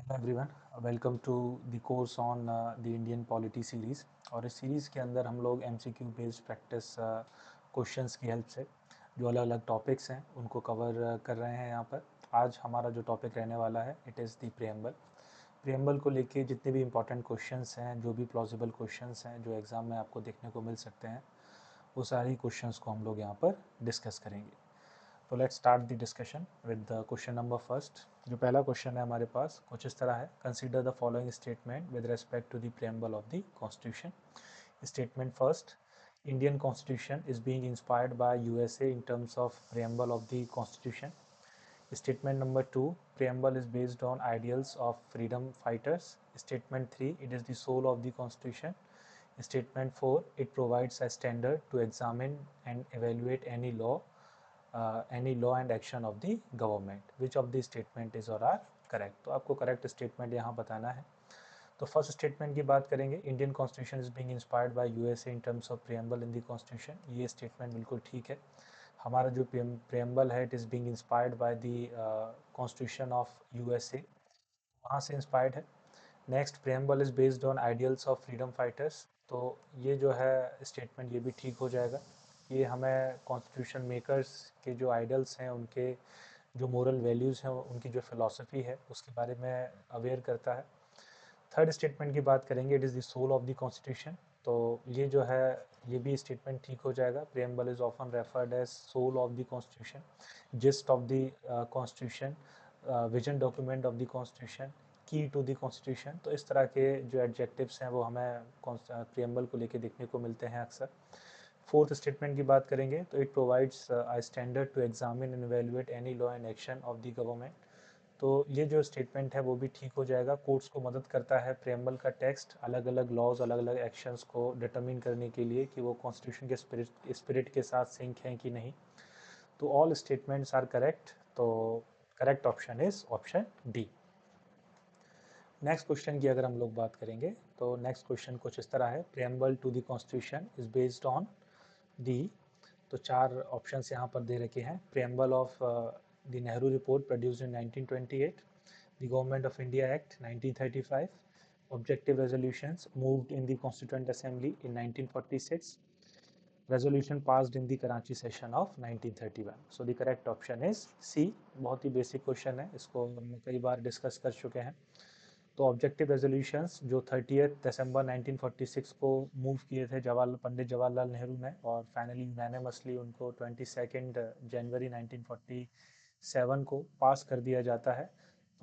Hello everyone, welcome to the course on the Indian polity series. और इस series के अंदर हम लोग एमसीक्यू बेस्ड प्रैक्टिस क्वेश्चंस की हेल्प से जो अलग अलग टॉपिक्स हैं उनको कवर कर रहे हैं यहाँ पर। आज हमारा जो टॉपिक रहने वाला है it is the preamble. Preamble को लेके जितने भी इंपॉर्टेंट क्वेश्चंस हैं, जो भी प्लॉजिबल क्वेश्चंस हैं जो एग्ज़ाम में आपको देखने को मिल सकते हैं, वो सारी क्वेश्चंस को हम लोग यहाँ पर डिस्कस करेंगे। तो let's start the discussion with the question number first. जो पहला क्वेश्चन है हमारे पास कुछ इस तरह है, consider the following statement with respect to the preamble of the constitution. Statement first, Indian constitution is being inspired by USA in terms of preamble of the constitution. Statement number 2, preamble is based on ideals of freedom fighters. Statement 3, it is the soul of the constitution. Statement 4, it provides a standard to examine and evaluate any law and action of the government. Which of the statement is or are correct? तो आपको correct statement यहाँ बताना है। तो first statement की बात करेंगे, Indian constitution is being inspired by USA in terms of preamble in the constitution. ये स्टेटमेंट बिल्कुल ठीक है। हमारा जो प्रियम्बल है it is being inspired by the constitution of USA, वहाँ से इंस्पायर्ड है। Next, preamble is based on ideals of freedom fighters. तो ये जो है स्टेटमेंट ये भी ठीक हो जाएगा। ये हमें कॉन्स्टिट्यूशन मेकर्स के जो आइडल्स हैं, उनके जो मोरल वैल्यूज़ हैं, उनकी जो फिलॉसफी है उसके बारे में अवेयर करता है। थर्ड स्टेटमेंट की बात करेंगे, it is the soul of the constitution. तो ये जो है ये भी स्टेटमेंट ठीक हो जाएगा। Preamble is often referred as soul of the constitution, gist of the constitution, vision document of the constitution, key to the constitution. तो इस तरह के जो एडजेक्टिव्स हैं वो हमें प्रियम्बल को लेके देखने को मिलते हैं अक्सर। फोर्थ स्टेटमेंट की बात करेंगे तो it provides a standard to examine and evaluate any law and action of the government. तो ये जो स्टेटमेंट है वो भी ठीक हो जाएगा। कोर्ट्स को मदद करता है प्रियम्बल का टेक्स्ट अलग अलग लॉज, अलग अलग एक्शंस को डिटरमिन करने के लिए कि वो कॉन्स्टिट्यूशन के स्पिरिट के साथ सिंक हैं कि नहीं। तो ऑल स्टेटमेंट्स आर करेक्ट। तो correct option is option D. Next question की अगर हम लोग बात करेंगे तो नेक्स्ट क्वेश्चन कुछ इस तरह है, preamble to the constitution is based on the. तो चार ऑप्शंस यहाँ पर दे रखे हैं। Preamble of the Nehru report produced in 1928, the government of India act 1935, objective resolutions moved in the constituent assembly in 1946, resolution passed in the Karachi session of 1931। So the correct option is C. बहुत ही basic question है, इसको हम कई बार discuss कर चुके हैं। तो ऑब्जेक्टिव रेजोल्यूशंस जो 30 दिसंबर 1946 को मूव किए थे पंडित जवाहरलाल नेहरू ने, और फाइनली यूनानिमसली उनको 22 जनवरी 1947 को पास कर दिया जाता है।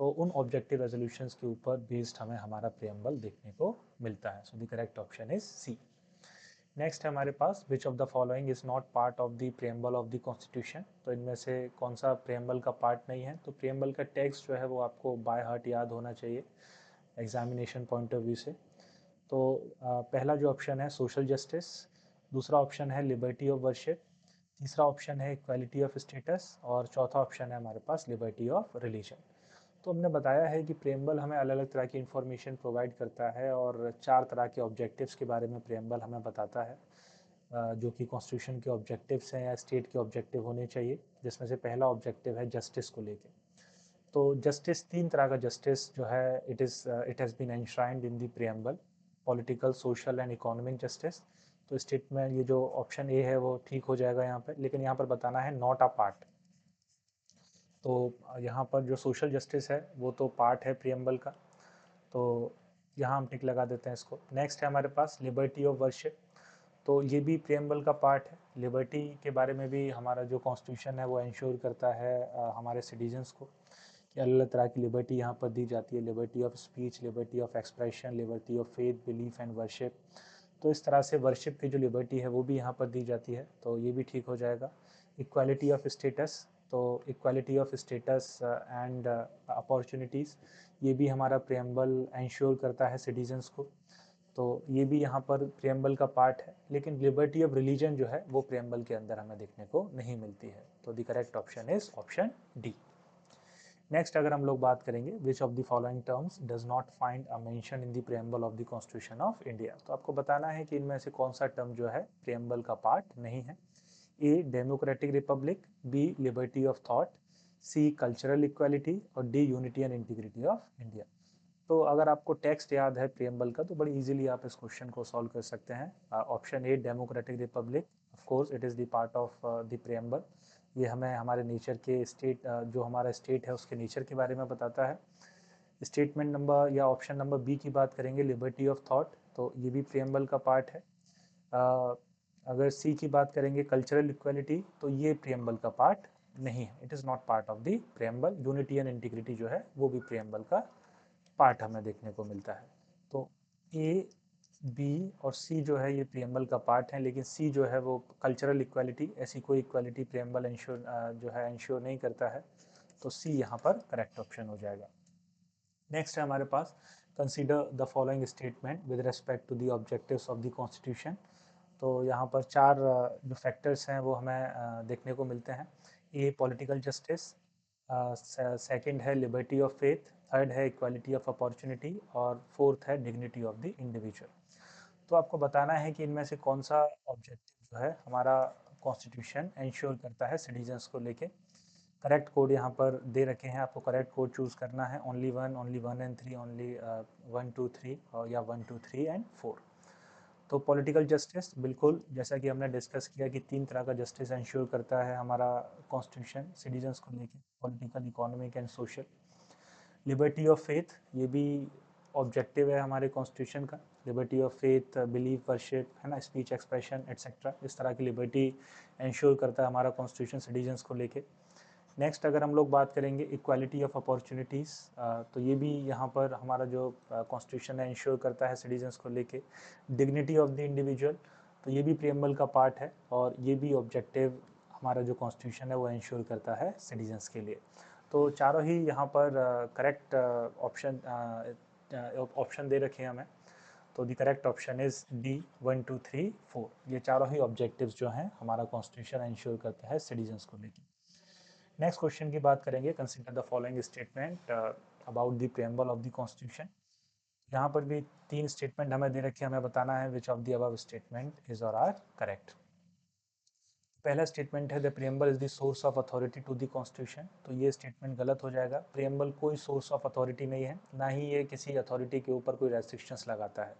तो उन ऑब्जेक्टिव रेजोल्यूशंस के ऊपर बेस्ड हमें हमारा प्रियम्बल देखने को मिलता है। So the correct option is C. Next है हमारे पास, which of the following is not part of the preamble of the constitution. तो इनमें से कौन सा प्रियम्बल का पार्ट नहीं है। तो प्रियम्बल का टेक्स्ट जो है वो आपको बाय हार्ट याद होना चाहिए एग्जामिनेशन पॉइंट ऑफ व्यू से। तो पहला जो ऑप्शन है सोशल जस्टिस, दूसरा ऑप्शन है लिबर्टी ऑफ वर्शिप, तीसरा ऑप्शन है इक्वालिटी ऑफ स्टेटस, और चौथा ऑप्शन है हमारे पास लिबर्टी ऑफ रिलीजन। तो हमने बताया है कि प्रियम्बल हमें अलग अलग तरह की इंफॉर्मेशन प्रोवाइड करता है और चार तरह के ऑब्जेक्टिव्स के बारे में प्रियम्बल हमें बताता है, जो कि कॉन्स्टिट्यूशन के ऑब्जेक्टिव्स हैं या स्टेट के ऑब्जेक्टिव होने चाहिए। जिसमें से पहला ऑब्जेक्टिव है जस्टिस को लेके। तो जस्टिस, तीन तरह का जस्टिस जो है it has been enshrined in the preamble, political, social and economic justice. तो स्टेट में ये जो ऑप्शन ए है वो ठीक हो जाएगा यहाँ पे, लेकिन यहाँ पर बताना है नॉट अ पार्ट। तो यहाँ पर जो सोशल जस्टिस है वो तो पार्ट है प्रियम्बल का, तो यहाँ हम टिक लगा देते हैं इसको। नेक्स्ट है हमारे पास लिबर्टी ऑफ वर्शिप। तो ये भी प्रियम्बल का पार्ट है। लिबर्टी के बारे में भी हमारा जो कॉन्स्टिट्यूशन है वो इंश्योर करता है हमारे सिटीजन्स को कि अलग अलग तरह की लिबर्टी यहाँ पर दी जाती है। Liberty of speech, liberty of expression, liberty of faith, belief and worship. तो इस तरह से वर्शिप की जो लिबर्टी है वो भी यहाँ पर दी जाती है, तो ये भी ठीक हो जाएगा। इक्वालिटी ऑफ स्टेटस, तो equality of status and opportunities, ये भी हमारा प्रियम्बल इंश्योर करता है सिटीजन्स को, तो ये भी यहाँ पर प्रियम्बल का पार्ट है। लेकिन लिबर्टी ऑफ रिलीजन जो है वो प्रियम्बल के अंदर हमें देखने को नहीं मिलती है। तो the correct option is option D. Next अगर हम लोग बात करेंगे, विच of the following terms does not find a mention in the preamble of the constitution of India. तो आपको बताना है कि इनमें से कौन सा टर्म जो है प्रियम्बल का पार्ट नहीं है। A democratic republic, B liberty of thought, C cultural equality, और D unity and integrity of India. तो अगर आपको टेक्स्ट याद है प्रियम्बल का तो बड़ी इजीली आप इस क्वेश्चन को सॉल्व कर सकते हैं। Option A democratic Republic, of course it is the part of the preamble. ये हमें हमारे नेचर के स्टेट, जो हमारा स्टेट है उसके नेचर के बारे में बताता है। स्टेटमेंट नंबर या ऑप्शन नंबर बी की बात करेंगे, लिबर्टी ऑफ थॉट, तो ये भी प्रियम्बल का पार्ट है। अगर सी की बात करेंगे कल्चरल इक्वलिटी, तो ये प्रियम्बल का पार्ट नहीं है, it is not part of the preamble. Unity and integrity जो है वो भी प्रियम्बल का पार्ट हमें देखने को मिलता है। तो ए, बी और सी जो है ये प्रियम्बल का पार्ट है, लेकिन सी जो है वो कल्चरल इक्वालिटी, ऐसी कोई इक्वालिटी प्रियम्बल इंश्योर जो है इंश्योर नहीं करता है। तो सी यहाँ पर करेक्ट ऑप्शन हो जाएगा। नेक्स्ट है हमारे पास, consider the following statement with respect to the objectives of the constitution. तो यहाँ पर चार जो फैक्टर्स हैं वो हमें देखने को मिलते हैं। ए, पॉलिटिकल जस्टिस, सेकंड है लिबर्टी ऑफ फेथ, थर्ड है इक्वालिटी ऑफ अपॉर्चुनिटी और फोर्थ है डिग्निटी ऑफ द इंडिविजुअल। तो आपको बताना है कि इनमें से कौन सा ऑब्जेक्टिव जो है हमारा कॉन्स्टिट्यूशन इंश्योर करता है सिटीजन्स को लेके। करेक्ट कोड यहाँ पर दे रखे हैं, आपको करेक्ट कोड चूज़ करना है, only one and three, only 1 2 3 या 1 2 3 एंड 4। तो पॉलिटिकल जस्टिस, बिल्कुल जैसा कि हमने डिस्कस किया कि तीन तरह का जस्टिस इंश्योर करता है हमारा कॉन्स्टिट्यूशन सिटीजन्स को लेके, political, economic and social. Liberty of faith, ये भी ऑब्जेक्टिव है हमारे कॉन्स्टिट्यूशन का। Liberty of faith, belief, worship, है ना, स्पीच, एक्सप्रेशन एट्सेट्रा, इस तरह की लिबर्टी इंश्योर करता है हमारा कॉन्स्टिट्यूशन सिटीजन्स को लेके। नेक्स्ट अगर हम लोग बात करेंगे इक्वालिटी ऑफ अपॉर्चुनिटीज़, तो ये भी यहाँ पर हमारा जो कॉन्स्टिट्यूशन है इंश्योर करता है सिटीजन्स को लेके। डिग्निटी ऑफ द इंडिविजुअल, तो ये भी प्रियम्बल का पार्ट है और ये भी ऑब्जेक्टिव हमारा जो कॉन्स्टिट्यूशन है वो इंश्योर करता है सिटीजन्स के लिए। तो चारों ही यहाँ पर करेक्ट ऑप्शन दे रखे हैं हमें। तो the correct option is D, 1 2 3 4। ये चारों ही ऑब्जेक्टिव्स जो हैं हमारा कॉन्स्टिट्यूशन इंश्योर करता है सिटीजन्स को लेके। नेक्स्ट क्वेश्चन की बात करेंगे, consider the following statement about the preamble of the constitution. यहाँ पर भी तीन स्टेटमेंट हमें दे रखे हैं, हमें बताना है which of the above statement is और आर करेक्ट। पहला स्टेटमेंट है the preamble is the source of authority to the constitution, तो ये स्टेटमेंट गलत हो जाएगा। प्रियम्बल कोई सोर्स ऑफ अथॉरिटी नहीं है, ना ही ये किसी अथॉरिटी के ऊपर कोई रेस्ट्रिक्शंस लगाता है।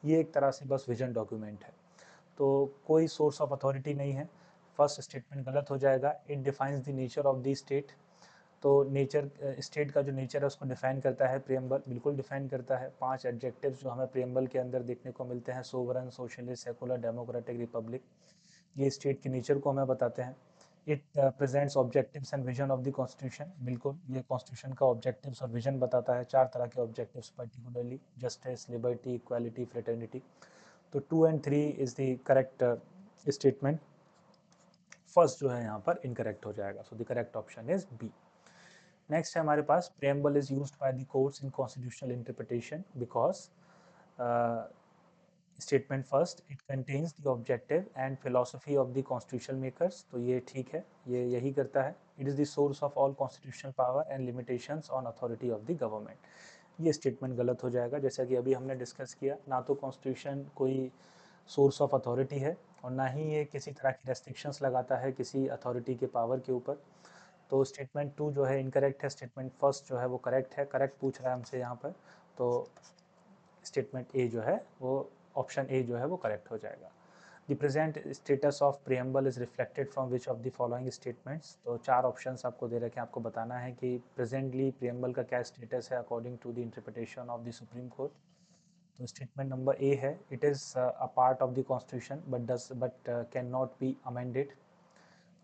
ये एक तरह से बस विजन डॉक्यूमेंट है, तो कोई सोर्स ऑफ अथॉरिटी नहीं है। फर्स्ट स्टेटमेंट गलत हो जाएगा। It defines the nature of the state, तो नेचर, स्टेट का जो नेचर है उसको डिफाइन करता है प्रियम्बल, बिल्कुल डिफाइन करता है। 5 एडजेक्टिव्स जो हमें प्रियम्बल के अंदर देखने को मिलते हैं, sovereign, socialist, secular, democratic, Republic, ये स्टेट के नेचर को हमें बताते हैं। It presents objectives and vision of the constitution, बिल्कुल ये कॉन्स्टिट्यूशन का ऑब्जेक्टिव्स और विजन बताता है। 4 तरह के objectives particularly, justice, liberty, equality, fraternity. तो 2 and 3 is the correct statement. First जो है यहाँ पर इनकरेक्ट हो जाएगा, so the correct option is B. Next है हमारे पास, preamble is used by the courts in constitutional interpretation because statement first, it contains the objective and philosophy of the constitutional makers, तो ये ठीक है, ये यही करता है। It is the source of all constitutional power and limitations on authority of the government. ये statement गलत हो जाएगा, जैसा कि अभी हमने डिस्कस किया, ना तो कॉन्स्टिट्यूशन कोई सोर्स ऑफ अथॉरिटी है और ना ही ये किसी तरह की रेस्ट्रिक्शंस लगाता है किसी अथॉरिटी के पावर के ऊपर। तो स्टेटमेंट 2 जो है इनकरेक्ट है, स्टेटमेंट फर्स्ट जो है वो करेक्ट है। करेक्ट पूछ रहा है हमसे यहाँ पर, तो स्टेटमेंट ए जो है वो, ऑप्शन ए जो है वो करेक्ट हो जाएगा। The present status of preamble is reflected from which of the following statements, तो 4 ऑप्शंस आपको दे रखे हैं, आपको बताना है कि प्रेजेंटली प्रियम्बल का क्या स्टेटस है according to the interpretation of the supreme court. तो स्टेटमेंट नंबर ए है, it is a part of the constitution but can not be amended.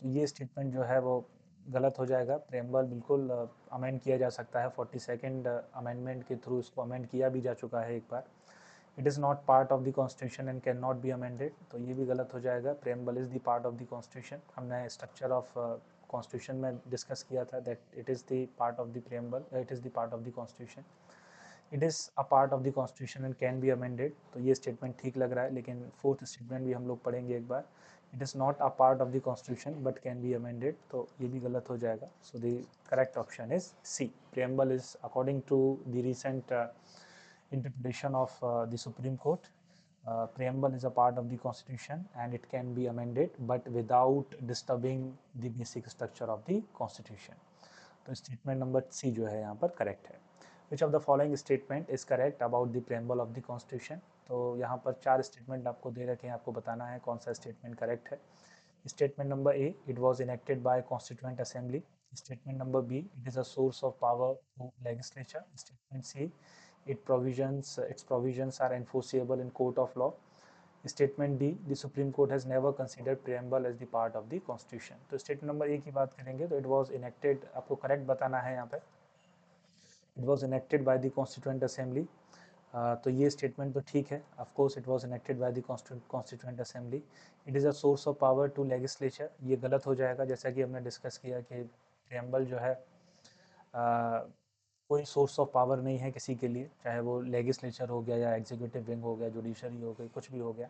तो ये स्टेटमेंट जो है वो गलत हो जाएगा। प्रेम्बल बिल्कुल अमेंड किया जा सकता है, 42nd अमेंडमेंट के थ्रू इसको अमेंड किया भी जा चुका है एक बार। It is not part of the constitution and can not be amended, तो ये भी गलत हो जाएगा। Preamble is the part of the constitution, हमने स्ट्रक्चर ऑफ कॉन्स्टिट्यूशन में डिस्कस किया था that it is the part of the preamble, it is the part of the constitution. It is a part of the constitution and can be amended, तो ये statement ठीक लग रहा है, लेकिन फोर्थ स्टेटमेंट भी हम लोग पढ़ेंगे एक बार। It is not a part of the constitution but can be amended, तो ये भी गलत हो जाएगा। So the correct option is C, preamble is according to the recent interpretation of the Supreme Court. Preamble is a part of the Constitution and it can be amended but without disturbing the basic structure of the Constitution. तो statement number C जो है यहाँ पर correct है। Which of the following statement is correct about the preamble of the constitution. तो यहाँ पर 4 statement आपको दे रखे हैं, आपको बताना है कौन सा स्टेटमेंट करेक्ट है। Statement number A, it was enacted by constituent assembly. Statement number B, it is a source of power to legislature. Statement C, its provisions are enforceable in court of law. Statement D, the supreme court has never considered preamble as the part of the constitution. तो statement number A की बात करेंगे तो it was enacted, आपको correct बताना है यहाँ पे, it was enacted by the constituent assembly. तो ये स्टेटमेंट तो ठीक है, of course it was enacted by the constituent assembly. It is a source of power to legislature, ये गलत हो जाएगा, जैसा कि हमने डिस्कस किया कि प्रियम्बल जो है कोई सोर्स ऑफ पावर नहीं है किसी के लिए, चाहे वो लेजिस्लेचर हो गया या एग्जीक्यूटिव विंग हो गया, जुडिशरी हो गई, कुछ भी हो गया।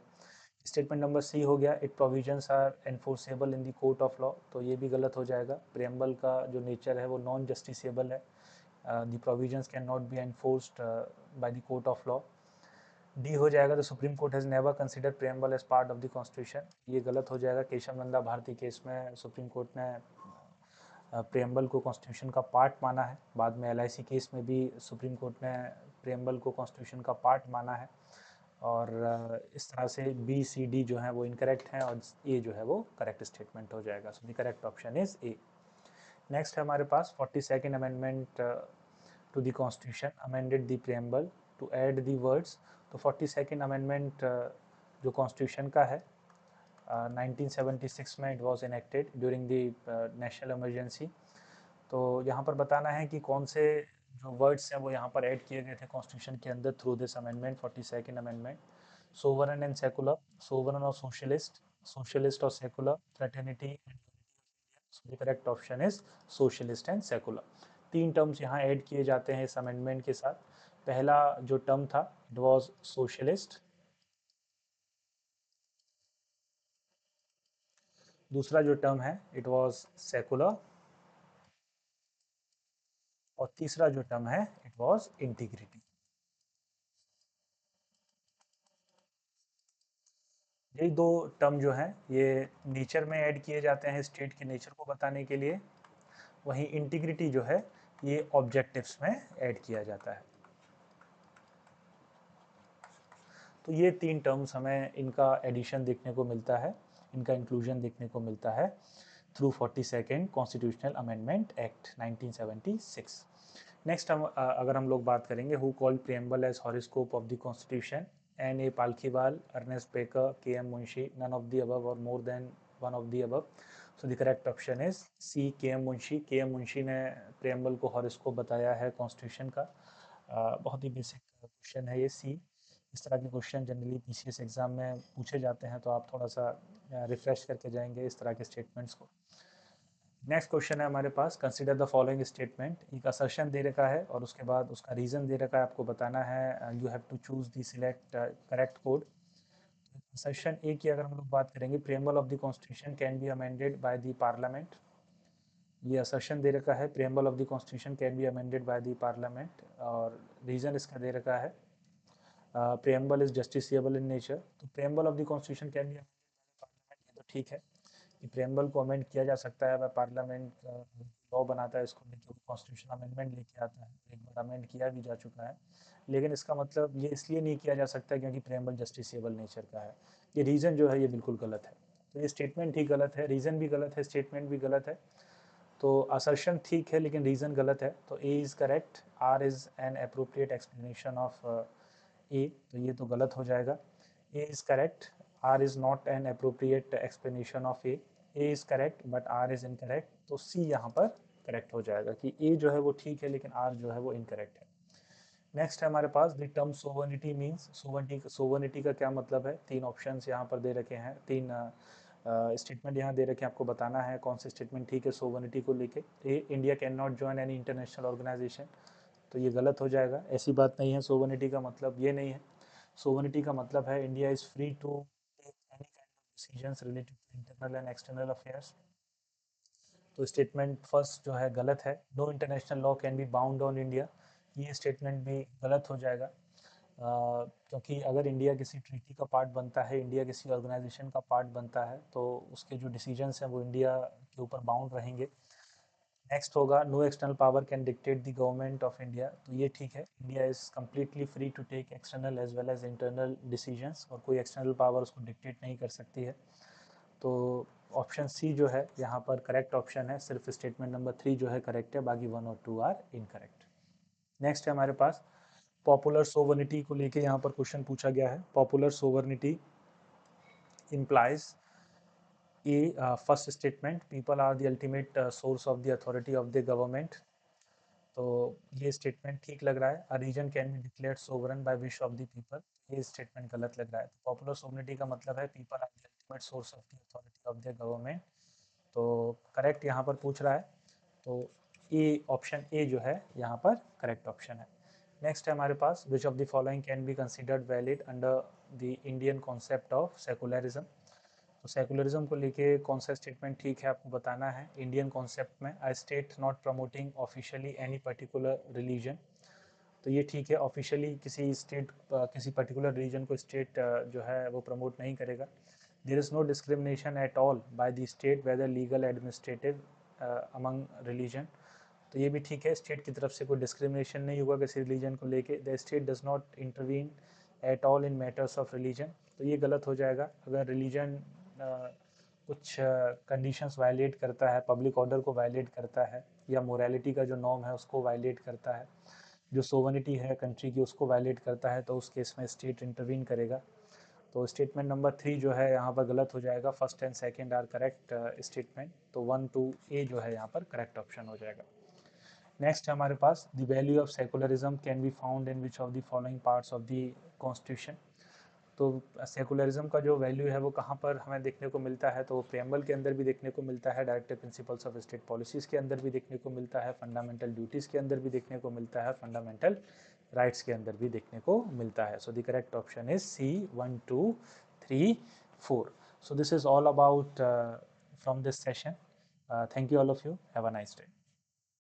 स्टेटमेंट नंबर सी हो गया, it provisions are enforceable in the court of law, तो ये भी गलत हो जाएगा। प्रियम्बल का जो नेचर है वो नॉन जस्टिसेबल है, the provisions can not be enforced by the court of law. D हो जाएगा, the supreme court has never consider preamble as part of the constitution, ये गलत हो जाएगा। केशव नंदा भारती केस में सुप्रीम कोर्ट ने प्रियम्बल को कॉन्स्टिट्यूशन का पार्ट माना है, बाद में LIC केस में भी सुप्रीम कोर्ट ने प्रियम्बल को कॉन्स्टिट्यूशन का पार्ट माना है, और इस तरह से बी सी डी जो है वो इनकरेक्ट हैं और ए जो है वो करेक्ट स्टेटमेंट हो जाएगा। So the correct option is A. Next है हमारे पास 42nd amendment to the constitution amended the preamble to add the words. तो 42nd अमेंडमेंट जो कॉन्स्टिट्यूशन का है 1976 में it was enacted during the national emergency. तो यहाँ पर बताना है कि कौन से जो वर्ड्स हैं वो यहाँ पर ऐड किए गए थे कॉन्स्टिट्यूशन के अंदर through this amendment, 42nd amendment. Sovereign and secular, sovereign और सोशलिस्ट, सोशलिस्ट और secular, fraternity and, so the correct option is socialist and secular. तीन टर्म्स यहाँ ऐड किए जाते हैं इस अमेंडमेंट के साथ। पहला जो टर्म था इट वाज सोशलिस्ट, दूसरा जो टर्म है इट वाज सेकुलर, और तीसरा जो टर्म है इट वाज इंटीग्रिटी। यही दो टर्म जो हैं ये नेचर में ऐड किए जाते हैं स्टेट के नेचर को बताने के लिए, वहीं इंटीग्रिटी जो है ये ऑब्जेक्टिव्स में ऐड किया जाता है। तो ये तीन टर्म्स हमें इनका एडिशन देखने को मिलता है, इनका इंक्लूजन देखने को मिलता है through 42nd constitutional amendment act 1976। Next हम अगर हम लोग बात करेंगे who called preamble as horoscope of the constitution, N.A. Palkhivala, Ernest Barker, K.M. Munshi, none of the above और more than one of the above. So the correct option is C, K.M. Munshi. K.M. Munshi ने preamble को horoscope बताया है constitution का। बहुत ही basic question है ये सी। इस तरह के क्वेश्चन जनरली PCS एग्जाम में पूछे जाते हैं, तो आप थोड़ा सा रिफ्रेश करके जाएंगे इस तरह के स्टेटमेंट्स को। नेक्स्ट क्वेश्चन है हमारे पास, कंसिडर द फॉलोइंग स्टेटमेंट। एक असर्शन दे रखा है और उसके बाद उसका रीजन दे रखा है, आपको बताना है, you have to choose the select correct code. Assertion A की अगर हम लोग बात करेंगे, preamble of the constitution can be amended by the parliament. ये असर्शन दे रखा है, preamble of the constitution can be amended by the parliament, और रीजन इसका दे रखा है preamble is justiciable in nature. तो preamble of the constitution can be amended by parliament, ये तो ठीक है कि प्रियम्बल को अमेंड किया जा सकता है, वह पार्लियामेंट लॉ बनाता है, इसको लेकर कॉन्स्टिट्यूशन अमेंडमेंट लेके आता है, एक बार अमेंड किया भी जा चुका है। लेकिन इसका मतलब ये इसलिए नहीं किया जा सकता क्योंकि प्रियम्बल जस्टिसिएबल नेचर का है। ये रीज़न जो है ये बिल्कुल गलत है, तो ये स्टेटमेंट ही गलत है, रीज़न भी गलत है, स्टेटमेंट भी गलत है। तो असर्शन ठीक है लेकिन रीज़न गलत है, तो A is correct, R is an appropriate explanation of A, तो ये तो गलत हो जाएगा। A is correct, R is not an appropriate explanation of A is correct but R is incorrect, तो सी यहाँ पर करेक्ट हो जाएगा कि ए जो है वो ठीक है लेकिन आर जो है वो इनकरेक्ट है। नेक्स्ट है हमारे पास the term sovereignty means, sovereignty का क्या मतलब है। तीन ऑप्शंस यहाँ पर दे रखे हैं, तीन स्टेटमेंट यहाँ दे रखे हैं, आपको बताना है कौन से स्टेटमेंट ठीक है सोवर्निटी को लेके। A, India can not join any international organisation, तो ये गलत हो जाएगा, ऐसी बात नहीं है, सोवर्निटी का मतलब ये नहीं है। सोवर्निटी का मतलब है India is free to take any kind of decisions related to internal and external affairs. तो स्टेटमेंट फर्स्ट जो है गलत है, no international law can be bound on India, ये स्टेटमेंट भी गलत हो जाएगा, क्योंकि अगर इंडिया किसी ट्रीटी का पार्ट बनता है, इंडिया किसी ऑर्गेनाइजेशन का पार्ट बनता है, तो उसके जो डिसीजंस हैं वो इंडिया के ऊपर बाउंड रहेंगे। नेक्स्ट होगा no external power can dictate the government of India. तो ये ठीक है, India is completely free to take external as well as internal decisions, और कोई एक्सटर्नल पावर उसको डिक्टेट नहीं कर सकती है। तो ऑप्शन सी जो है यहाँ पर करेक्ट ऑप्शन है, सिर्फ स्टेटमेंट नंबर 3 जो है करेक्ट है, बाकी 1 और 2 आर इनकरेक्ट। नेक्स्ट है हमारे पास पॉपुलर सोवर्निटी को लेके यहाँ पर क्वेश्चन पूछा गया है। Popular sovereignty implies first statement people are the ultimate source of the authority of the government. तो ये स्टेटमेंट ठीक लग रहा है। A reason can be declared sovereign by wish of the people, ये स्टेटमेंट गलत लग रहा है। पॉपुलर सोवरेनिटी का मतलब है people are the ultimate source of the authority of the government. तो करेक्ट यहाँ पर पूछ रहा है, तो ए ऑप्शन ए जो है यहाँ पर करेक्ट ऑप्शन है। नेक्स्ट है हमारे पास which of the following can be considered valid under the Indian concept of secularism. तो सेकुलरिज्म को लेके कौन सा स्टेटमेंट ठीक है आपको बताना है। इंडियन कॉन्सेप्ट में I state not promoting officially any particular religion, तो ये ठीक है, ऑफिशियली किसी स्टेट किसी पर्टिकुलर रिलीजन को स्टेट जो है वो प्रमोट नहीं करेगा। There is no discrimination at all by the state whether legal administrative among religion, तो ये भी ठीक है, स्टेट की तरफ से कोई डिस्क्रिमिनेशन नहीं होगा किसी रिलीजन को लेके। The state does not intervene at all in matters of religion, तो ये गलत हो जाएगा। अगर रिलीजन कुछ कंडीशंस वायलेट करता है, पब्लिक ऑर्डर को वायलेट करता है, या मोरालिटी का जो नॉर्म है उसको वायलेट करता है, जो सोवनिटी है कंट्री की उसको वायलेट करता है, तो उस केस में स्टेट इंटरवीन करेगा। तो स्टेटमेंट नंबर 3 जो है यहाँ पर गलत हो जाएगा। First and second are correct statement, तो 1 2 ए जो है यहाँ पर करेक्ट ऑप्शन हो जाएगा। नेक्स्ट है हमारे पास the value of secularism can be found in which of the following parts of the constitution. तो सेकुलरिज्म का जो वैल्यू है वो कहाँ पर हमें देखने को मिलता है, तो प्रेम्बल के अंदर भी देखने को मिलता है, directive principles of state policies के अंदर भी देखने को मिलता है, फंडामेंटल ड्यूटीज़ के अंदर भी देखने को मिलता है, फंडामेंटल राइट्स के अंदर भी देखने को मिलता है। So the correct option is C 1 2 3 4। So this is all about from this session. Thank you all of you, have a nice day.